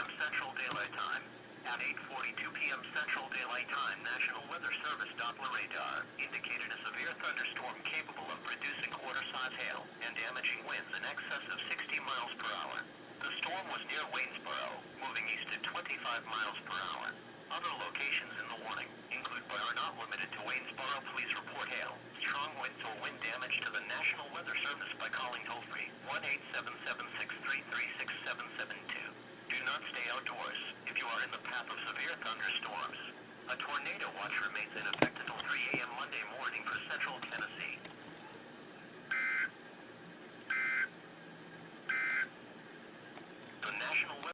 p.m. Central Daylight Time. At 8:42 p.m. Central Daylight Time, National Weather Service Doppler radar indicated a severe thunderstorm capable of producing quarter-size hail and damaging winds in excess of 60 miles per hour. The storm was near Waynesboro, moving east at 25 miles per hour. Other locations in the warning include but are not limited to Waynesboro. Please report hail, strong winds or wind damage to the National Weather Service by calling toll-free 1-877-633-6772. Do not stay outdoors if you are in the path of severe thunderstorms. A tornado watch remains in effect until